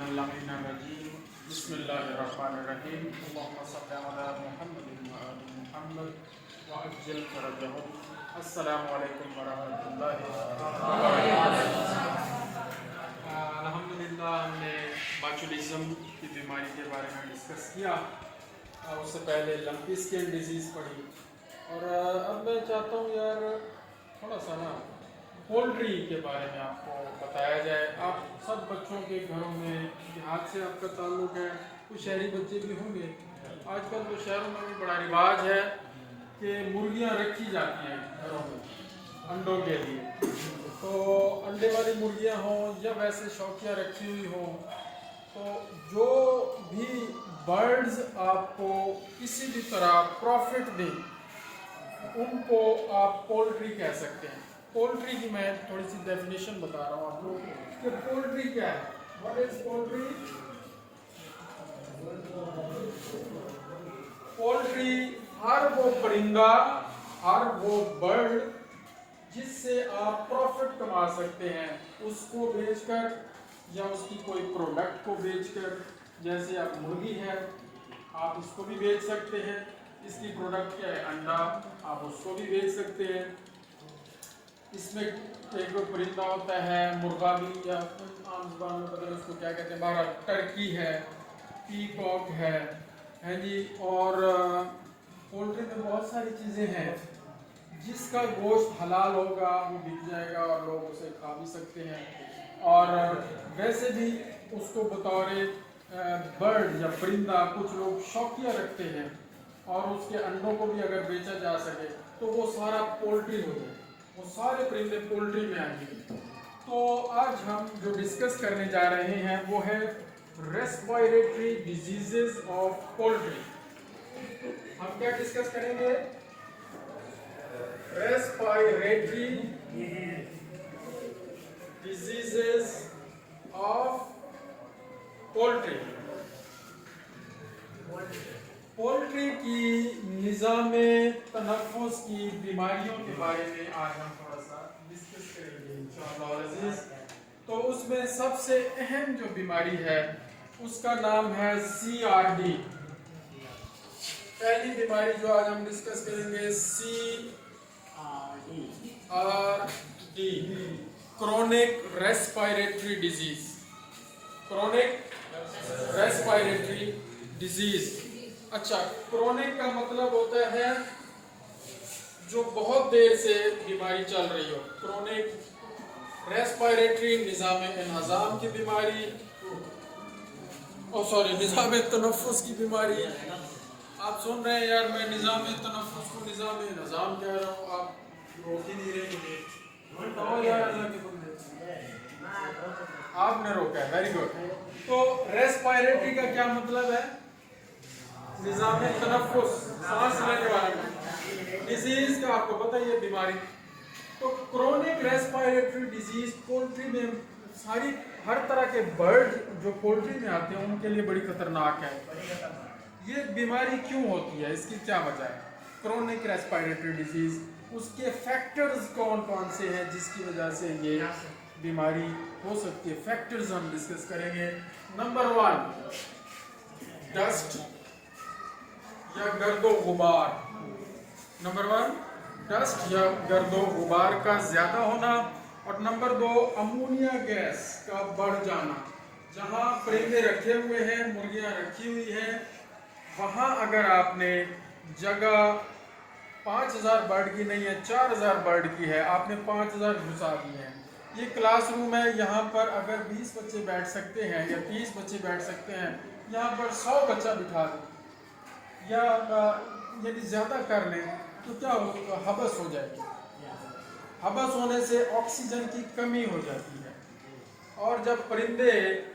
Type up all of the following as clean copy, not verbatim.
بسم اللہ الرحمن الرحیم اللہم صلی علی محمد وآل محمد وعجل فرجہم. السلام علیکم ورحمۃ اللہ وبرکاتہ. الحمدللہ ہم نے باچولیزم کی بیماری کے بارے میں ڈسکس کیا. اس سے پہلے لمپی اسکن ڈیزیز پڑھی, اور اب میں چاہتا ہوں یار تھوڑا سا نا پولٹری کے بارے میں آپ کو بتایا جائے. آپ سب بچوں کے گھروں میں دیہات سے آپ کا تعلق ہے, کچھ شہری بچے بھی ہوں گے. آج کل تو شہروں میں بھی بڑا رواج ہے کہ مرغیاں رکھی جاتی ہیں گھروں میں انڈوں کے لیے. تو انڈے والی مرغیاں ہوں یا ویسے شوقیہ رکھی ہوئی ہوں, تو جو بھی برڈز آپ کو کسی بھی طرح پروفٹ دیں ان کو آپ پولٹری کہہ سکتے ہیں. پولٹری کی میں تھوڑی سی ڈیفینیشن بتا رہا ہوں آپ کو کہ پولٹری کیا ہے. What is poultry? پولٹری ہر وہ پرندہ, ہر وہ برڈ جس سے آپ پروفٹ کما سکتے ہیں اس کو بیچ کر یا اس کی کوئی پروڈکٹ کو بیچ کر. جیسے آپ مرغی ہے, آپ اس کو بھی بیچ سکتے ہیں. اس کی پروڈکٹ کیا ہے؟ انڈا, آپ اس کو بھی بیچ سکتے ہیں. اس میں ایک پرندہ ہوتا ہے مرغا بھی, یا عام زبان میں پتہ اس کو کیا کہتے ہیں, ہمارا ٹرکی ہے, پی کاک ہے جی. اور پولٹری میں بہت ساری چیزیں ہیں. جس کا گوشت حلال ہوگا وہ بک جائے گا اور لوگ اسے کھا بھی سکتے ہیں. اور ویسے بھی اس کو بطور برڈ یا پرندہ کچھ لوگ شوقیہ رکھتے ہیں, اور اس کے انڈوں کو بھی اگر بیچا جا سکے تو وہ سارا پولٹری ہو جائے, وہ سارے پرندے پولٹری میں آئیں گے. تو آج ہم جو ڈسکس کرنے جا رہے ہیں وہ ہے ریسپائریٹری ڈیزیزز آف پولٹری. ہم کیا ڈسکس کریں گے؟ Respiratory diseases of poultry. Poultry کی نظام تنفس کی بیماریوں کے بارے میں آج ہم تھوڑا سا ڈسکس کریں گے انشاءاللہ العزیز. تو اس میں سب سے اہم جو بیماری ہے اس کا نام ہے CRD. پہلی بیماری جو آج ہم ڈسکس کریں گے CRD, chronic respiratory disease. Chronic respiratory disease. اچھا, کرونک کا مطلب ہوتا ہے جو بہت دیر سے بیماری چل رہی ہو. کرونک ریسپائریٹری نظام انہضام کی بیماری, نظام تنفس کی بیماری. آپ سن رہے ہیں یار, میں نظام تنفس کو نظام انہضام کہہ رہا ہوں, آپ روک ہی نہیں رہے مجھے. آپ نے روکا ہے, ویری گڈ. تو ریسپائریٹری کا کیا مطلب ہے؟ نظام تنفس, سانس لینے والا ڈیزیز کا آپ کو پتہ ہی ہے بیماری. تو کرونک ریسپائریٹری ڈیزیز پولٹری میں ساری ہر طرح کے برڈ جو پولٹری میں آتے ہیں ان کے لیے بڑی خطرناک ہے. یہ بیماری کیوں ہوتی ہے, اس کی کیا وجہ ہے؟ کرونک ریسپائریٹری ڈیزیز, اس کے فیکٹرز کون کون سے ہیں جس کی وجہ سے یہ بیماری ہو سکتی ہے. فیکٹرز ہم ڈسکس کریں گے. نمبر 1, ڈسٹ یا گرد و غبار. نمبر 1, ڈسٹ یا گرد و غبار کا زیادہ ہونا. اور نمبر 2, امونیا گیس کا بڑھ جانا. جہاں پرندے رکھے ہوئے ہیں, مرغیاں رکھی ہوئی ہیں, وہاں اگر آپ نے جگہ 5000 برڈ کی نہیں ہے, 4000 برڈ کی ہے, آپ نے 5000 گھسا دیے ہیں. یہ کلاس روم ہے, یہاں پر اگر 20 بچے بیٹھ سکتے ہیں یا 30 بچے بیٹھ سکتے ہیں, یہاں پر 100 بچہ بٹھا دیں یا یعنی زیادہ کر لیں تو کیا ہوگا؟ حبس ہو جائے گی. حبس ہونے سے آکسیجن کی کمی ہو جاتی ہے. اور جب پرندے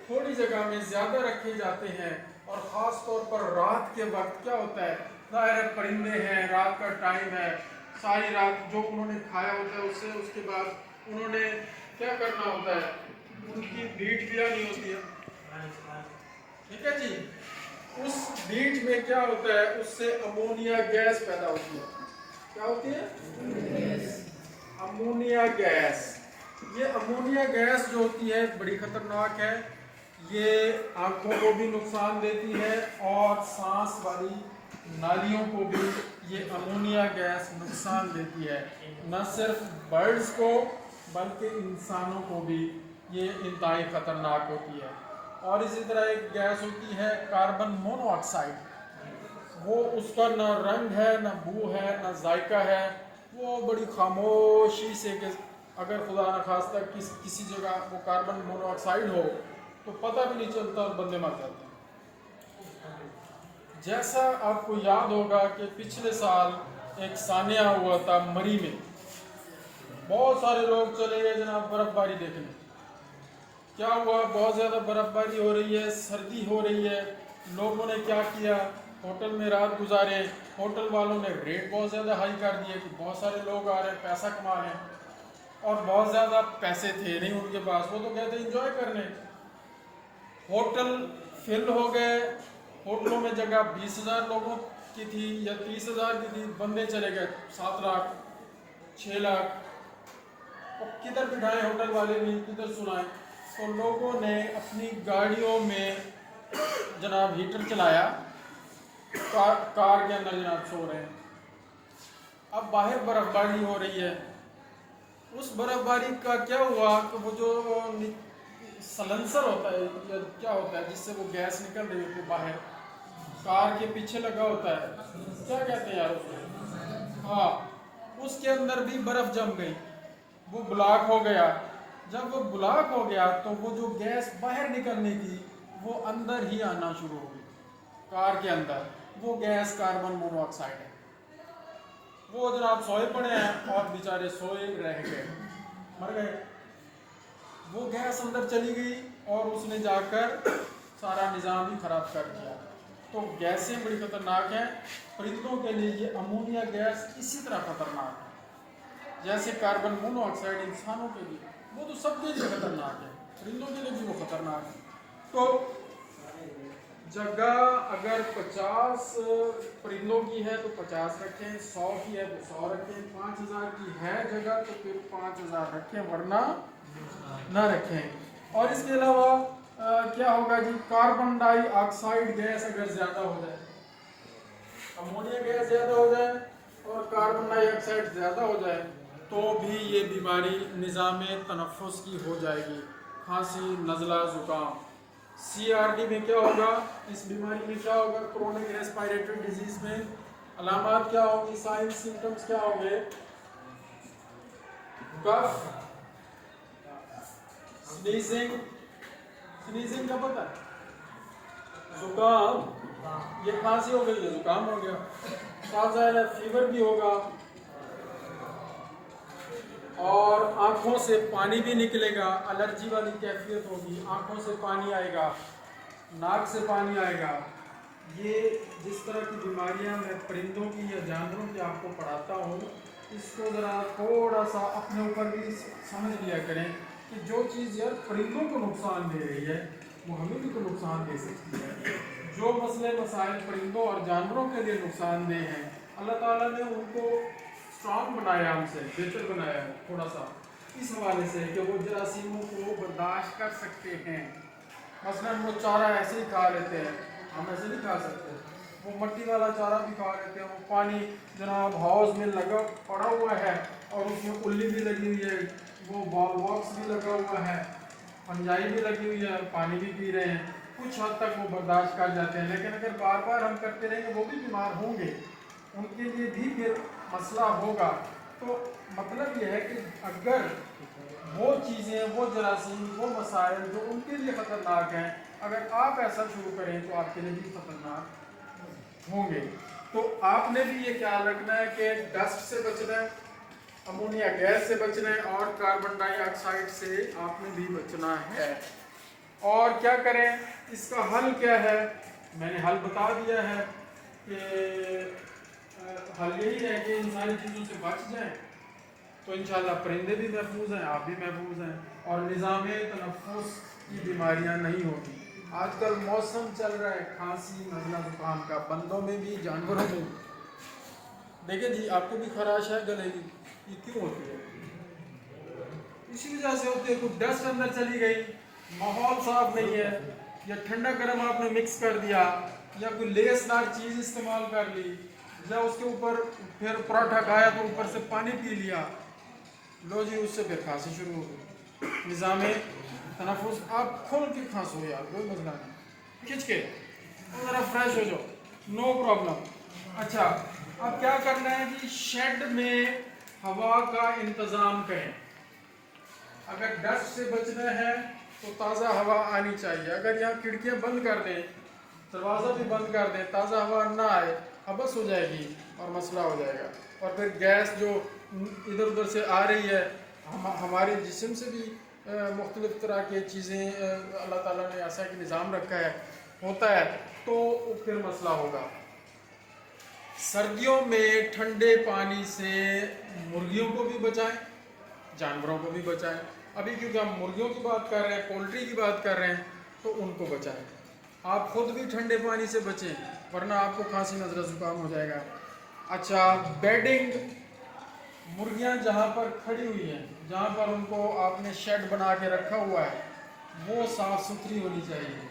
تھوڑی جگہ میں زیادہ رکھے جاتے ہیں, اور خاص طور پر رات کے وقت کیا ہوتا ہے, ظاہر پرندے ہیں, رات کا ٹائم ہے, ساری رات جو انہوں نے کھایا ہوتا ہے اس کے بعد انہوں نے کیا کرنا ہوتا ہے, ان کی بیٹ بھی نہیں ہوتی ہے. ٹھیک ہے جی. اس بیٹ میں کیا ہوتا ہے, اس سے امونیا گیس پیدا ہوتی ہے. کیا ہوتی ہے؟ Ammonia gas. یہ امونیا گیس جو ہوتی ہے بڑی خطرناک ہے. یہ آنکھوں کو بھی نقصان دیتی ہے اور سانس والی نالیوں کو بھی یہ امونیا گیس نقصان دیتی ہے. نہ صرف برڈز کو بلکہ انسانوں کو بھی یہ انتہائی خطرناک ہوتی ہے. اور اسی طرح ایک گیس ہوتی ہے کاربن مونو آکسائڈ. وہ اس کا نہ رنگ ہے نہ بو ہے نہ ذائقہ ہے. وہ بڑی خاموشی سے کہ اگر خدا نخواستہ کسی جگہ وہ کاربن مونو آکسائڈ ہو تو پتہ بھی نہیں چلتا اور بندے مر جاتے ہیں. جیسا آپ کو یاد ہوگا کہ پچھلے سال ایک سانحہ ہوا تھا مری میں. بہت سارے لوگ چلے گئے جناب برف باری دیکھنے. کیا ہوا؟ بہت زیادہ برف باری ہو رہی ہے، سردی ہو رہی ہے. لوگوں نے کیا کیا؟ ہوٹل میں رات گزارے. ہوٹل والوں نے ریٹ بہت زیادہ ہائی کر دیے کہ بہت سارے لوگ آ رہے ہیں، پیسہ کما رہے ہیں. اور بہت زیادہ پیسے تھے نہیں ان کے پاس، وہ تو کہتے انجوائے کرنے. ہوٹل فل ہو گئے. ہوٹلوں میں جگہ 20,000 لوگوں کی تھی یا 30,000 کی تھی. بندے چلے گئے 7 لاکھ 6 لاکھ. اب کدھر بٹھائیں ہوٹل والے بھی، کدھر سنائیں. تو لوگوں نے اپنی گاڑیوں میں جناب ہیٹر چلایا، کار کے اندر جناب سو رہے ہیں. اب باہر برف باری ہو رہی ہے. اس برف باری کا کیا ہوا کہ وہ جو سلنسر ہوتا ہے یا کیا ہوتا ہے جس سے وہ گیس نکل رہی ہوتی ہے باہر، کار کے پیچھے لگا ہوتا ہے، کیا کہتے ہیں یار اس کو؟ ہاں، اس کے اندر بھی برف جم گئی. وہ بلاک ہو گیا. جب وہ بلاک ہو گیا تو وہ جو گیس باہر نکلنے کی وہ اندر ہی آنا شروع ہو گئی کار کے اندر. وہ گیس کاربن مونو آکسائڈ ہے. وہ جناب سوئے پڑے ہیں اور بیچارے سوئے رہ گئے، مر گئے. وہ گیس اندر چلی گئی اور اس نے جا کر سارا نظام ہی خراب کر دیا. تو گیسیں بڑی خطرناک ہیں. پرندوں کے لیے یہ امونیا گیس اسی طرح خطرناک ہے جیسے کاربن مونو آکسائڈ انسانوں کے لیے. وہ تو سب کے لیے خطرناک ہے، پرندوں کے لیے بھی وہ خطرناک ہے. تو جگہ اگر 50 پرندوں کی ہے تو 50 رکھیں، 100 کی ہے تو 100 رکھیں، 5,000 کی ہے جگہ تو پھر 5,000 رکھیں ورنہ نہ رکھیں. اور اس کے علاوہ کیا ہوگا جی؟ کاربن ڈائی آکسائڈ گیس اگر زیادہ ہو جائے، امونیا گیس زیادہ ہو جائے اور کاربن ڈائی آکسائڈ زیادہ ہو جائے تو بھی یہ بیماری نظام تنفس کی ہو جائے گی. کھانسی، نزلہ، زکام. CRD میں کیا ہوگا؟ اس بیماری میں کیا ہوگا؟ کرونک ریسپائریٹری ڈیزیز میں علامات کیا ہوں گی؟ سائنس سمپٹمز کیا ہوں گے؟ کف، سنیزنگ. سنیزنگ کا پتہ ہے؟ زکام. یہ کھانسی ہو گئی، یہ زکام ہو گیا. ساتھ ظاہر ہے فیور بھی ہوگا اور آنکھوں سے پانی بھی نکلے گا. الرجی والی کیفیت ہوگی، آنکھوں سے پانی آئے گا، ناک سے پانی آئے گا. یہ جس طرح کی بیماریاں میں پرندوں کی یا جانوروں کی آپ کو پڑھاتا ہوں، اس کو ذرا تھوڑا سا اپنے اوپر بھی سمجھ لیا کریں کہ جو چیز یار پرندوں کو نقصان دے رہی ہے وہ ہمیں بھی تو نقصان دے سکتی ہے. جو مسئلے مسائل پرندوں اور جانوروں کے لیے نقصان دہ ہیں، اللہ تعالیٰ نے ان کو اسٹرانگ بنایا، ہم سے بہتر بنایا ہے تھوڑا سا اس حوالے سے کہ وہ جراثیموں کو برداشت کر سکتے ہیں. مثلاً وہ چارہ ایسے ہی کھا لیتے ہیں، ہم ایسے نہیں کھا سکتے. وہ مٹی والا چارہ بھی کھا لیتے ہیں. وہ پانی جناب ہاؤس میں لگا پڑا ہوا ہے اور اس میں اللی بھی لگی ہوئی ہے، وہ بال باکس بھی لگا ہوا ہے، فنجائی بھی لگی ہوئی ہے، پانی بھی پی رہے ہیں. کچھ حد تک وہ برداشت کر جاتے ہیں، لیکن اگر بار بار ہم کرتے رہیں گے وہ بھی بیمار ہوں گے، ان کے لیے بھی پھر مسئلہ ہوگا. تو مطلب یہ ہے کہ اگر وہ چیزیں، وہ جراثیم، وہ مسائل جو ان کے لیے خطرناک ہیں، اگر آپ ایسا شروع کریں تو آپ کے لیے بھی خطرناک ہوں گے. تو آپ نے بھی یہ خیال رکھنا ہے کہ ڈسٹ سے بچنا ہے، امونیا گیس سے بچنا ہے اور کاربن ڈائی آکسائڈ سے آپ نے بھی بچنا ہے. اور کیا کریں؟ اس کا حل کیا ہے؟ میں نے حل بتا دیا ہے کہ حل یہی ہے کہ ان ساری چیزوں سے بچ جائیں تو انشاءاللہ پرندے بھی محفوظ ہیں، آپ بھی محفوظ ہیں اور نظام تنفس کی بیماریاں نہیں ہوگی. آج کل موسم چل رہا ہے کھانسی، نزلہ، زکام کا، بندوں میں بھی جانوروں میں بھی. دیکھیں جی، آپ کو بھی خراش ہے گلے کی، یہ کیوں ہوتی ہے؟ اسی وجہ سے ہوتی ہے. کچھ ڈسٹ اندر چلی گئی، ماحول صاف نہیں ہے، یا ٹھنڈا گرم آپ نے مکس کر دیا یا کوئی لیس دار چیز استعمال کر لی یا اس کے اوپر پھر پراٹھا کھایا تو اوپر سے پانی پی لیا، لو جی اس سے پھر کھانسی شروع ہو گئی۔ نظام تنفس آپ کھول کے کھانسو یار، کوئی مسئلہ نہیں، کھچ کے ذرا فریش ہو جاؤ، نو پرابلم۔ اچھا اب کیا کرنا ہے کہ شیڈ میں ہوا کا انتظام کریں۔ اگر ڈسٹ سے بچنا ہے تو تازہ ہوا آنی چاہیے، اگر یہاں کھڑکیاں بند کر دیں، دروازہ بھی بند کر دیں، تازہ ہوا نہ آئے، حبس ہو جائے گی اور مسئلہ ہو جائے گا، اور پھر گیس جو ادھر ادھر سے آ رہی ہے، ہمارے جسم سے بھی مختلف طرح کی چیزیں اللہ تعالیٰ نے ایسا کہ نظام رکھا ہے ہوتا ہے، تو پھر مسئلہ ہوگا۔ سردیوں میں ٹھنڈے پانی سے مرغیوں کو بھی بچائیں، جانوروں کو بھی بچائیں۔ ابھی کیونکہ ہم مرغیوں کی بات کر رہے ہیں، پولٹری کی بات کر رہے ہیں، تو ان کو بچائیں۔ آپ خود بھی ٹھنڈے پانی سے بچیں ورنہ آپ کو کھانسی نزلہ زکام ہو جائے گا۔ اچھا بیڈنگ، مرغیاں جہاں پر کھڑی ہوئی ہیں، جہاں پر ان کو آپ نے شیڈ بنا کے رکھا ہوا ہے، وہ صاف ستھری ہونی چاہیے،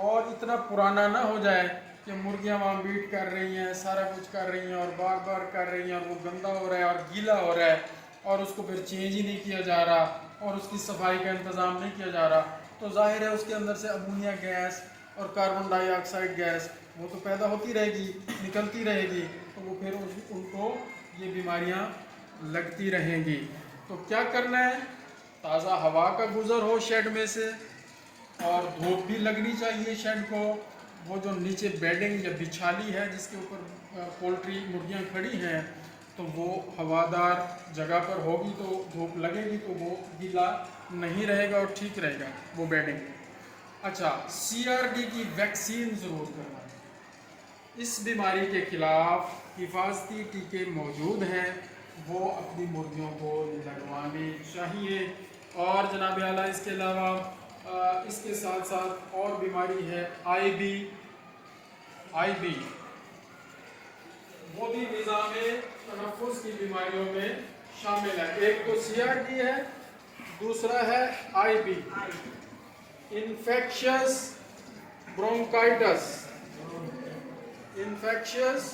اور اتنا پرانا نہ ہو جائے کہ مرغیاں وہاں میٹ کر رہی ہیں، سارا کچھ کر رہی ہیں اور بار بار کر رہی ہیں، اور وہ گندا ہو رہا ہے اور گیلا ہو رہا ہے، اور اس کو پھر چینج ہی نہیں کیا جا رہا اور اس کی صفائی کا انتظام نہیں کیا جا رہا، تو ظاہر ہے اس کے اندر سے امونیا گیس اور کاربن ڈائی آکسائڈ گیس وہ تو پیدا ہوتی رہے گی، نکلتی رہے گی، تو وہ پھر ان کو یہ بیماریاں لگتی رہیں گی۔ تو کیا کرنا ہے، تازہ ہوا کا گزر ہو شیڈ میں سے، اور دھوپ بھی لگنی چاہیے شیڈ کو، وہ جو نیچے بیڈنگ یا بچھالی ہے جس کے اوپر پولٹری مرغیاں کھڑی ہیں، تو وہ ہوادار جگہ پر ہوگی تو دھوپ لگے گی تو وہ گیلا نہیں رہے گا اور ٹھیک رہے گا وہ بیڈنگ۔ اچھا CRD کی ویکسین ضرور کرنا ہے، اس بیماری کے خلاف حفاظتی ٹیکے موجود ہیں، وہ اپنی مرغیوں کو لگوانے چاہیے۔ اور جناب اعلیٰ اس کے علاوہ اس کے ساتھ ساتھ اور بیماری ہے آئی بی، وہ بھی نظام تنفس کی بیماریوں میں شامل ہے۔ ایک تو CRD ہے، دوسرا ہے I B, infectious bronchitis, infectious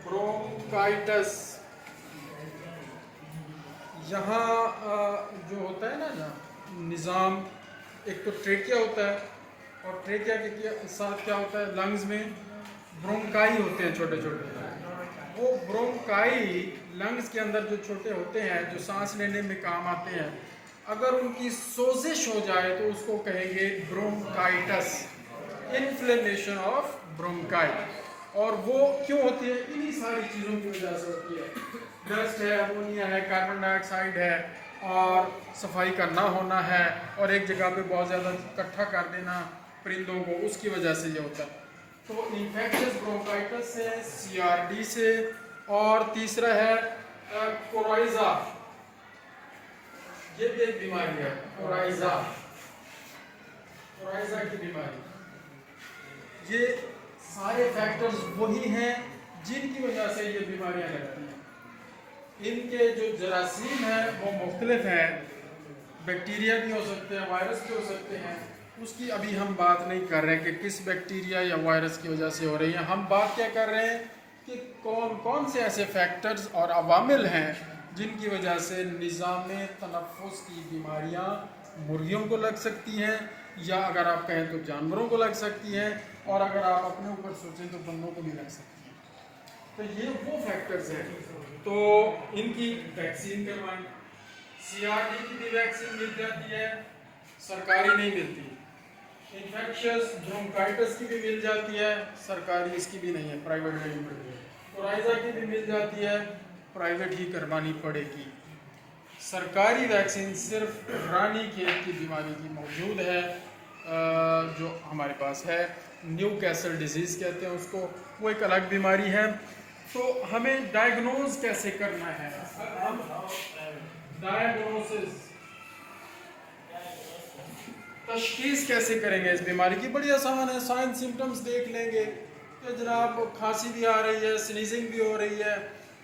bronchitis. یہاں جو ہوتا ہے نا نظام، ایک تو ٹریکیا ہوتا ہے، اور ٹریکیا کے ساتھ کیا ہوتا ہے، لنگز میں برونکائی ہوتے ہیں چھوٹے چھوٹے، وہ برونکائی لنگز کے اندر جو چھوٹے ہوتے ہیں جو سانس لینے میں کام آتے ہیں، اگر ان کی سوزش ہو جائے تو اس کو کہیں گے برونکائٹس، انفلیمیشن آف برونکائی۔ اور وہ کیوں ہوتی ہے، انہی ساری چیزوں کی وجہ سے ہوتی ہے، ڈسٹ ہے، امونیا ہے، کاربن ڈائی آکسائڈ ہے، اور صفائی کا نہ ہونا ہے، اور ایک جگہ پہ بہت زیادہ اکٹھا کر دینا پرندوں کو، اس کی وجہ سے یہ ہوتا ہے۔ تو انفیکشس برونکائٹس سے، CRD سے، اور تیسرا ہے کورائزا، یہ بھی ایک بیماری ہے، کورائزا کی بیماری۔ یہ سارے فیکٹرز وہی ہیں جن کی وجہ سے یہ بیماریاں لگتی ہیں۔ ان کے جو جراثیم ہیں وہ مختلف ہیں، بیکٹیریا بھی ہو سکتے ہیں، وائرس بھی ہو سکتے ہیں، اس کی ابھی ہم بات نہیں کر رہے کہ کس بیکٹیریا یا وائرس کی وجہ سے ہو رہی ہیں۔ ہم بات کیا کر رہے ہیں کہ کون کون سے ایسے فیکٹرز اور عوامل ہیں جن کی وجہ سے نظام تنفس کی بیماریاں مرغیوں کو لگ سکتی ہیں، یا اگر آپ کہیں تو جانوروں کو لگ سکتی ہیں، اور اگر آپ اپنے اوپر سوچیں تو بندوں کو بھی لگ سکتی ہیں۔ تو یہ وہ فیکٹرز ہیں، تو ان کی ویکسین کروائیں۔ CRD کی بھی ویکسین مل جاتی ہے، سرکاری نہیں ملتی۔ انفیکشس برونکائٹس کی بھی مل جاتی ہے، سرکاری اس کی بھی نہیں ہے، پرائیویٹ نہیں ملتی ہے۔ کورائزا کی بھی مل جاتی ہے، پرائیویٹ ہی کروانی پڑے گی۔ سرکاری ویکسین صرف رانی کھیت کی بیماری کی موجود ہے، جو ہمارے پاس ہے، نیو کیسل ڈیزیز کہتے ہیں اس کو، وہ ایک الگ بیماری ہے۔ تو ہمیں ڈائیگنوز کیسے کرنا ہے، ڈائیگنوسس، تشخیص کیسے کریں گے اس بیماری کی؟ بڑی آسان ہے، سائن سمٹمز دیکھ لیں گے کہ جناب کھانسی بھی آ رہی ہے، سنیزنگ بھی ہو رہی ہے،